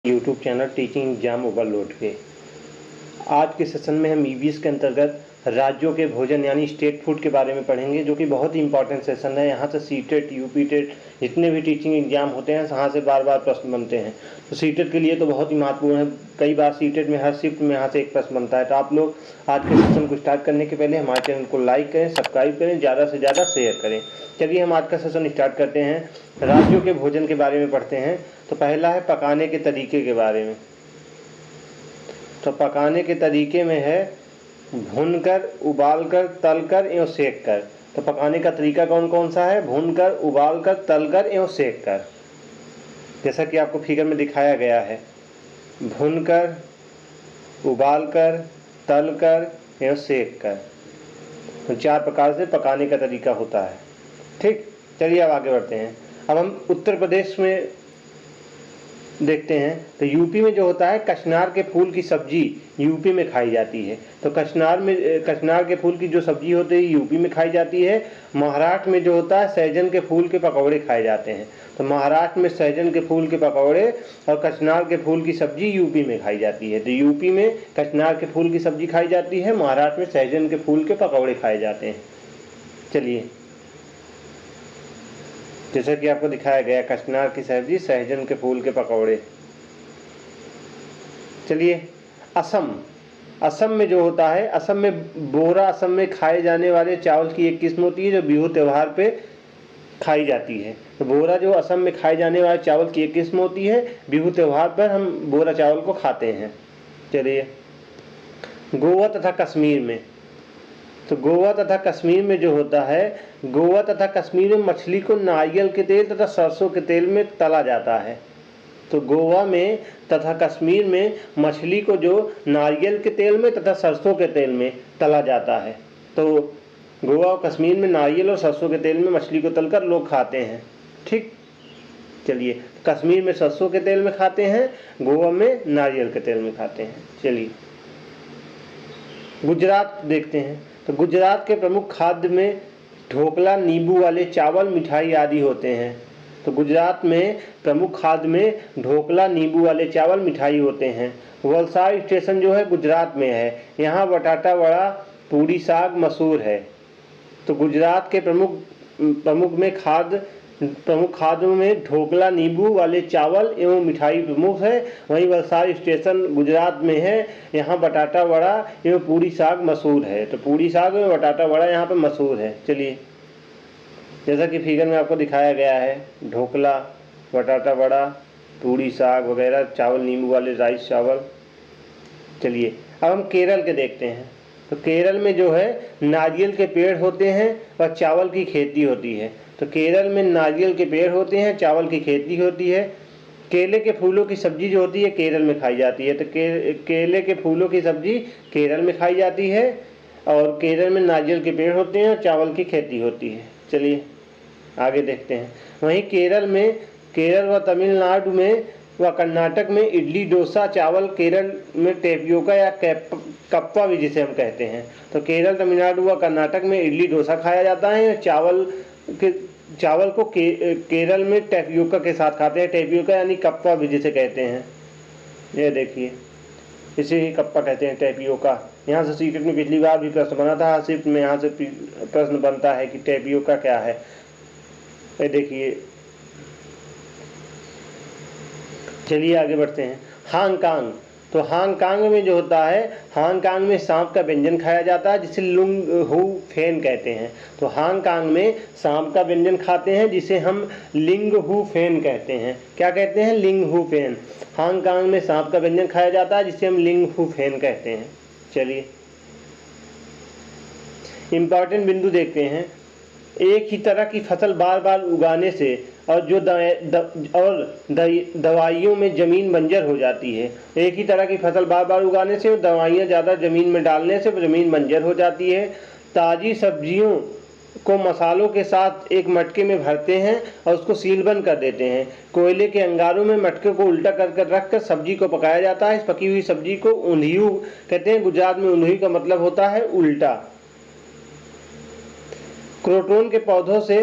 YouTube channel teaching exam overload पे। आज के सेशन में हम ईवीएस के अंतर्गत राज्यों के भोजन यानी स्टेट फूड के बारे में पढ़ेंगे, जो कि बहुत ही इंपॉर्टेंट सेशन है। यहाँ से सीटेट, यूपीटेट जितने भी टीचिंग एग्जाम होते हैं यहाँ से बार बार प्रश्न बनते हैं। तो सीटेट के लिए तो बहुत ही महत्वपूर्ण है। कई बार सीटेट में हर शिफ्ट में यहाँ से एक प्रश्न बनता है। तो आप लोग आज के सेशन को स्टार्ट करने के पहले हमारे चैनल को लाइक करें, सब्सक्राइब करें, ज़्यादा से ज़्यादा शेयर करें। चलिए हम आज का सेशन स्टार्ट करते हैं। राज्यों के भोजन के बारे में पढ़ते हैं। तो पहला है पकाने के तरीके के बारे में। तो पकाने के तरीके में है भूनकर, उबालकर, तलकर एवं सेककर। तो पकाने का तरीका कौन कौन सा है? भूनकर, उबालकर, तलकर एवं सेककर। जैसा कि आपको फिगर में दिखाया गया है, भूनकर, उबालकर, तलकर एवं सेककर। तो 4 प्रकार से पकाने का तरीका होता है। ठीक, चलिए अब आगे बढ़ते हैं। अब हम उत्तर प्रदेश में देखते हैं। तो यूपी में जो होता है कचनार के फूल की सब्जी यूपी में खाई जाती है। तो कचनार के फूल की जो सब्जी होती है यूपी में खाई जाती है। महाराष्ट्र में जो होता है सहजन के फूल के पकौड़े खाए जाते हैं। तो महाराष्ट्र में सहजन के फूल के पकौड़े और कचनार के फूल की सब्जी यूपी में खाई जाती है। तो यूपी में कचनार के फूल की सब्जी खाई जाती है, महाराष्ट्र में सहजन के फूल के पकौड़े खाए जाते हैं। चलिए, जैसा कि आपको दिखाया गया, कचनार की सब्जी, सहजन के फूल के पकौड़े। चलिए, असम में जो होता है, असम में बोरा, असम में खाए जाने वाले चावल की एक किस्म होती है जो बिहू त्योहार पे खाई जाती है। तो बोरा जो असम में खाए जाने वाले चावल की एक किस्म होती है, बिहू त्योहार पर हम बोरा चावल को खाते हैं। चलिए, गोवा तथा कश्मीर में। तो गोवा तथा कश्मीर में जो होता है, गोवा तथा कश्मीर में मछली को नारियल के तेल तथा सरसों के तेल में तला जाता है। तो गोवा में तथा कश्मीर में मछली को जो नारियल के तेल में तथा सरसों के तेल में तला जाता है। तो गोवा और कश्मीर में नारियल और सरसों के तेल में मछली को तलकर लोग खाते हैं। ठीक, चलिए, कश्मीर में सरसों के तेल में खाते हैं, गोवा में नारियल के तेल में खाते हैं। चलिए, गुजरात देखते हैं। तो गुजरात के प्रमुख खाद्य में ढोकला, नींबू वाले चावल, मिठाई आदि होते हैं। तो गुजरात में प्रमुख खाद्य में ढोकला, नींबू वाले चावल, मिठाई होते हैं। वलसाड स्टेशन जो है गुजरात में है। यहाँ बटाटा वड़ा, पूड़ी साग मशहूर है। तो गुजरात के प्रमुख खाद्यों में ढोकला, नींबू वाले चावल एवं मिठाई प्रमुख है। वहीं वलसाड स्टेशन गुजरात में है। यहाँ बटाटा वड़ा एवं पूड़ी साग मशहूर है। तो पूड़ी साग एवं बटाटा वड़ा यहाँ पर मशहूर है। चलिए, जैसा कि फिगर में आपको दिखाया गया है, ढोकला, बटाटा वड़ा, पूड़ी साग वगैरह, चावल नींबू वाले राइस चावल। चलिए, अब हम केरल के देखते हैं। तो केरल में जो है नारियल के पेड़ होते हैं और चावल की खेती होती है। तो केरल में नारियल के पेड़ होते हैं, चावल की खेती होती है। केले के फूलों की सब्जी जो होती है केरल में खाई जाती है। तो केले के फूलों की सब्जी केरल में खाई जाती है और केरल में नारियल के पेड़ होते हैं और चावल की खेती होती है। चलिए आगे देखते हैं। वहीं केरल व तमिलनाडु में व कर्नाटक में इडली, डोसा, चावल, केरल में टेपियोका या कप्पा भी जिसे हम कहते हैं। तो केरल, तमिलनाडु व कर्नाटक में इडली, डोसा खाया जाता है। चावल को केरल में टेपियोका के साथ खाते हैं। टेपियोका यानी कप्पा भी जिसे कहते हैं। ये देखिए, इसे ही कप्पा कहते हैं, टेपियोका। यहाँ से सीटेट में पिछली बार भी प्रश्न बना था। सिर्फ में यहाँ से प्रश्न बनता है कि टेपियोका क्या है। ये देखिए, चलिए आगे बढ़ते हैं। हांगकांग। तो हांगकांग में जो होता है, हांगकांग में सांप का व्यंजन खाया जाता है जिसे लुंग हु फेन कहते हैं। तो हांगकांग में सांप का व्यंजन खाते हैं जिसे हम लिंग हु फेन कहते हैं। क्या कहते हैं? लिंग हु फेन। हांगकांग में सांप का व्यंजन खाया जाता है जिसे हम लिंग हु फेन कहते हैं। चलिए, इम्पॉर्टेंट बिंदु देखते हैं। एक ही तरह की फसल बार बार उगाने से और दवाइयों में ज़मीन बंजर हो जाती है। एक ही तरह की फसल बार बार उगाने से और दवाइयाँ ज़्यादा ज़मीन में डालने से ज़मीन बंजर हो जाती है। ताज़ी सब्जियों को मसालों के साथ एक मटके में भरते हैं और उसको सीलबंद कर देते हैं। कोयले के अंगारों में मटके को उल्टा कर रखकर सब्जी को पकाया जाता है। इस पकी हुई सब्जी को ऊंधियू कहते हैं। गुजरात में ऊंधियू का मतलब होता है उल्टा। क्रोटन के पौधों से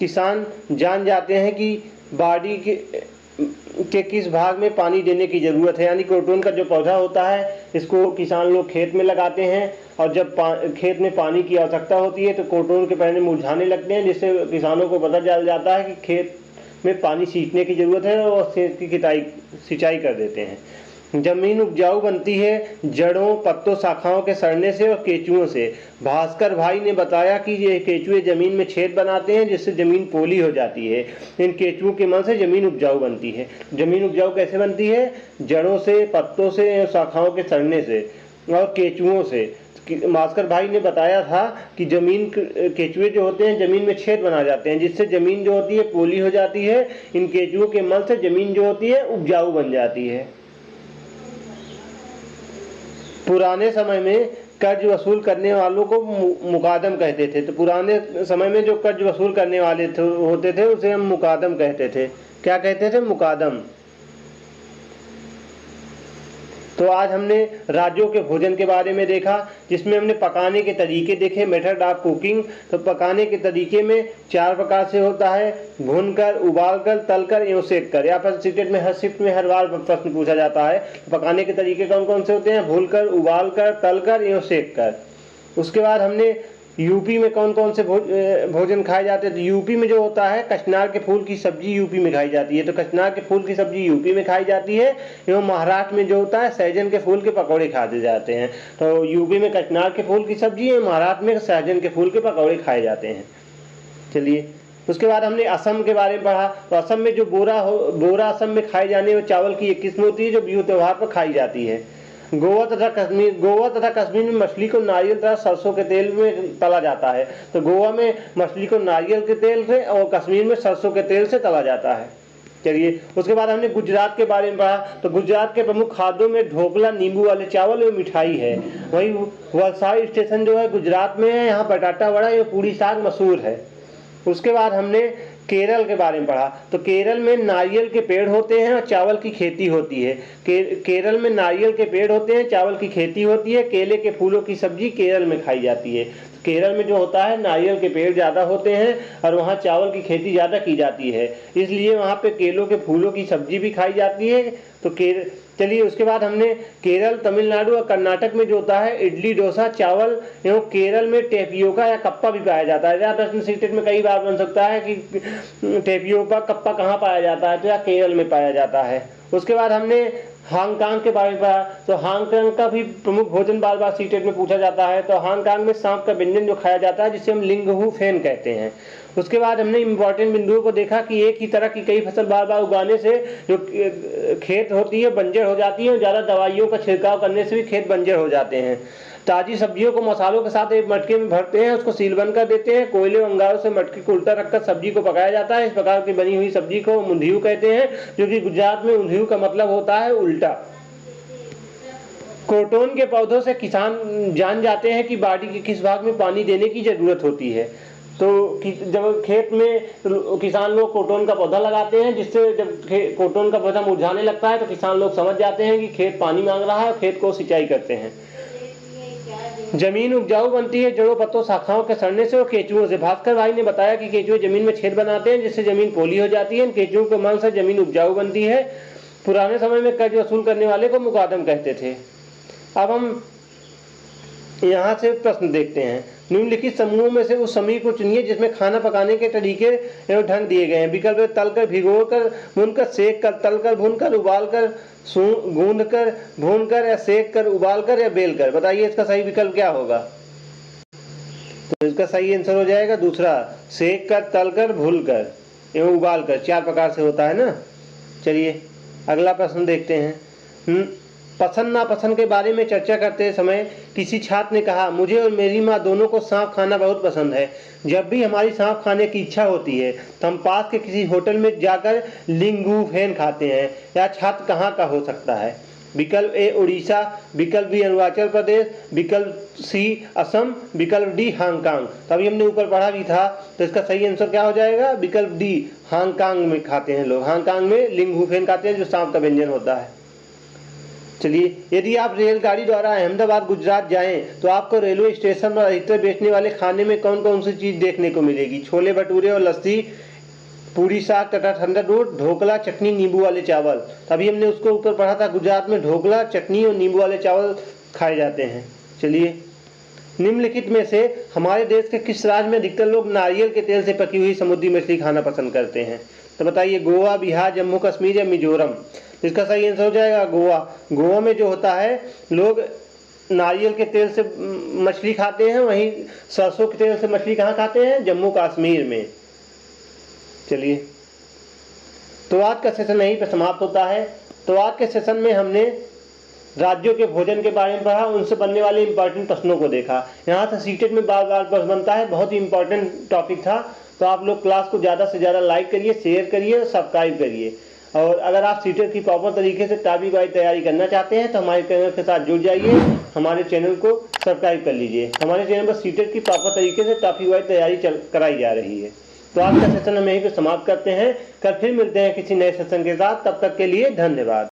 किसान जान जाते हैं कि के किस भाग में पानी देने की ज़रूरत है। यानी क्रोटोन का जो पौधा होता है इसको किसान लोग खेत में लगाते हैं और जब खेत में पानी की आवश्यकता होती है तो क्रोटोन के पौधे मुरझाने लगते हैं, जिससे किसानों को पता चल जाता है कि खेत में पानी सींचने की ज़रूरत है और खेत की सिंचाई कर देते हैं। जमीन उपजाऊ बनती है जड़ों, पत्तों, शाखाओं के सड़ने से और केंचुओं से। भास्कर भाई ने बताया कि ये केंचुए जमीन में छेद बनाते हैं जिससे जमीन पोली हो जाती है। इन केंचुओं के मल से जमीन उपजाऊ बनती है। जमीन उपजाऊ कैसे बनती है? जड़ों से, पत्तों से, शाखाओं के सड़ने से और केंचुओं से। भास्कर भाई ने बताया था कि जमीन केंचुए जो होते हैं जमीन में छेद बना जाते हैं जिससे जमीन जो होती है पोली हो जाती है। इन केंचुओं के मल से जमीन जो होती है उपजाऊ बन जाती है। पुराने समय में कर्ज वसूल करने वालों को मुकादम कहते थे। तो पुराने समय में जो कर्ज वसूल करने वाले होते थे उसे हम मुकादम कहते थे। क्या कहते थे? मुकादम। तो आज हमने राज्यों के भोजन के बारे में देखा, जिसमें हमने पकाने के तरीके देखे, मेथड ऑफ कुकिंग। तो पकाने के तरीके में 4 प्रकार से होता है: भूनकर, उबालकर, तलकर एवं सेककर। यहाँ पर सीटेट में हर शिफ्ट में हर बार प्रश्न पूछा जाता है। पकाने के तरीके कौन कौन से होते हैं? भूनकर, उबालकर, तलकर एवं सेककर। उसके बाद हमने यूपी में कौन कौन से भोजन खाए जाते हैं। तो यूपी में जो होता है कचनार के फूल की सब्जी यूपी में खाई जाती है। तो कचनार के फूल की सब्जी यूपी में खाई जाती है। एवं महाराष्ट्र में जो होता है सहजन के फूल के पकौड़े खाए जाते हैं। तो यूपी में कचनार के फूल की सब्जी है, महाराष्ट्र में सहजन के फूल के पकौड़े खाए जाते हैं। चलिए, उसके बाद हमने असम के बारे में पढ़ा। तो असम में जो बोरा असम में खाए जाने वाले चावल की एक किस्म होती है जो बिहू त्योहार पर खाई जाती है। गोवा तथा कश्मीर में मछली को नारियल तथा सरसों के तेल में तला जाता है। तो गोवा में मछली को नारियल के तेल से और कश्मीर में सरसों के तेल से तला जाता है। चलिए, उसके बाद हमने गुजरात के बारे में पढ़ा। तो गुजरात के प्रमुख खाद्यों में ढोकला, नींबू वाले चावल और मिठाई है। वही वलसाड स्टेशन जो है गुजरात में है, यहाँ बटाटा वड़ा या पूरी साग मशहूर है। उसके बाद हमने केरल के बारे में पढ़ा। तो केरल में नारियल के पेड़ होते हैं और चावल की खेती होती है। केरल में नारियल के पेड़ होते हैं, चावल की खेती होती है। केले के फूलों की सब्जी केरल में खाई जाती है। तो केरल में जो होता है नारियल के पेड़ ज़्यादा होते हैं और वहाँ चावल की खेती ज़्यादा की जाती है, इसलिए वहाँ पे केलों के फूलों की सब्जी भी खाई जाती है। तो चलिए, उसके बाद हमने केरल, तमिलनाडु और कर्नाटक में जो होता है इडली, डोसा, चावल एवं केरल में टेपियोका या कप्पा भी पाया जाता है। यहाँ प्रश्न सीटेट में कई बार बन सकता है कि टेपियोका कप्पा कहाँ पाया जाता है, तो यह केरल में पाया जाता है। उसके बाद हमने हांगकांग के बारे में पढ़ा। तो हांगकांग का भी प्रमुख भोजन बार बार सीटेट में पूछा जाता है। तो हांगकांग में सांप का व्यंजन जो खाया जाता है जिसे हम लिंगहू फेन कहते हैं। उसके बाद हमने इम्पोर्टेंट बिंदुओं को देखा कि एक ही तरह की कई फसल बार बार उगाने से जो खेत होती है बंजर हो जाती है और ज़्यादा दवाइयों का छिड़काव करने से भी खेत बंजर हो जाते हैं। ताज़ी सब्जियों को मसालों के साथ एक मटके में भरते हैं, उसको सीलबंद कर देते हैं। कोयले और अंगारों से मटके को उल्टा रखकर सब्जी को पकाया जाता है। इस प्रकार की बनी हुई सब्जी को ऊंधियू कहते हैं, जो कि गुजरात में ऊंधियू का मतलब होता है उल्टा। क्रोटोन के पौधों से किसान जान जाते हैं कि बाड़ी के किस भाग में पानी देने की जरूरत होती है। तो जब खेत में किसान लोग क्रोटोन का पौधा लगाते हैं, जिससे जब क्रोटोन का पौधा मुरझाने लगता है तो किसान लोग समझ जाते हैं कि खेत पानी मांग रहा है और खेत को सिंचाई करते हैं। जमीन उपजाऊ बनती है जड़ों, पत्तों, शाखाओं के सड़ने से और केंचुओं से। भास्कर भाई ने बताया कि केंचुए जमीन में छेद बनाते हैं जिससे जमीन पोली हो जाती है। इन केंचुओं के मल से जमीन उपजाऊ बनती है। पुराने समय में कर्ज वसूल करने वाले को मुकादम कहते थे। अब हम यहाँ से प्रश्न देखते हैं। निम्नलिखित समूहों में से उस समूह को चुनिए जिसमें खाना पकाने के तरीके एवं ढंग दिए गए हैं। विकल्प: तलकर, भिगोकर, भूनकर, सेक कर, तलकर, भूनकर, उबालकर, गूंदकर, भूनकर या सेक कर, उबालकर या बेलकर। बताइए इसका सही विकल्प क्या होगा? तो इसका सही आंसर हो जाएगा दूसरा, सेक कर, तलकर, भूनकर एवं उबालकर। 4 प्रकार से होता है ना। चलिए, अगला प्रश्न देखते हैं। पसंद नापसंद के बारे में चर्चा करते समय किसी छात्र ने कहा, मुझे और मेरी माँ दोनों को सांप खाना बहुत पसंद है। जब भी हमारी सांप खाने की इच्छा होती है तो हम पास के किसी होटल में जाकर लिंगू फेन खाते हैं। यह छात्र कहाँ का हो सकता है? विकल्प ए उड़ीसा, विकल्प बी अरुणाचल प्रदेश, विकल्प सी असम, विकल्प डी हांगकांग। तभी हमने ऊपर पढ़ा भी था, तो इसका सही आंसर क्या हो जाएगा? विकल्प डी, हांगकांग में खाते हैं लोग। हांगकांग में लिंगू फेन खाते हैं जो सांप का व्यंजन होता है। चलिए, यदि आप रेलगाड़ी द्वारा अहमदाबाद गुजरात जाएं तो आपको रेलवे स्टेशन पर अधिकतर बेचने वाले खाने में कौन कौन सी चीज़ देखने को मिलेगी? छोले भटूरे और लस्सी, पूरी साग तथा ठंडा दूध, ढोकला, चटनी, नींबू वाले चावल। अभी हमने उसको ऊपर पढ़ा था, गुजरात में ढोकला, चटनी और नींबू वाले चावल खाए जाते हैं। चलिए, निम्नलिखित में से हमारे देश के किस राज्य में अधिकतर लोग नारियल के तेल से पकी हुई समुद्री मछली खाना पसंद करते हैं? तो बताइए, गोवा, बिहार, जम्मू कश्मीर या मिजोरम? इसका सही आंसर हो जाएगा गोवा। गोवा में जो होता है, लोग नारियल के तेल से मछली खाते हैं, वहीं सरसों के तेल से मछली कहाँ खाते हैं? जम्मू कश्मीर में। चलिए, तो आज का सेशन यहीं पर समाप्त होता है। तो आज के सेशन में हमने राज्यों के भोजन के बारे में पढ़ा, उनसे बनने वाले इंपॉर्टेंट प्रश्नों को देखा। यहाँ से सीटेट में बार बार प्रश्न बनता है, बहुत ही इंपॉर्टेंट टॉपिक था। तो आप लोग क्लास को ज़्यादा से ज़्यादा लाइक करिए, शेयर करिए और सब्सक्राइब करिए। और अगर आप सीटेट की प्रॉपर तरीके से टॉपिक वाइज तैयारी करना चाहते हैं तो हमारे चैनल के साथ जुड़ जाइए, हमारे चैनल को सब्सक्राइब कर लीजिए। हमारे चैनल पर सीटेट की प्रॉपर तरीके से टॉपिक वाइज तैयारी कराई जा रही है। तो आज का सेशन हम यहीं पर समाप्त करते हैं। कल फिर मिलते हैं किसी नए सेशन के साथ। तब तक के लिए धन्यवाद।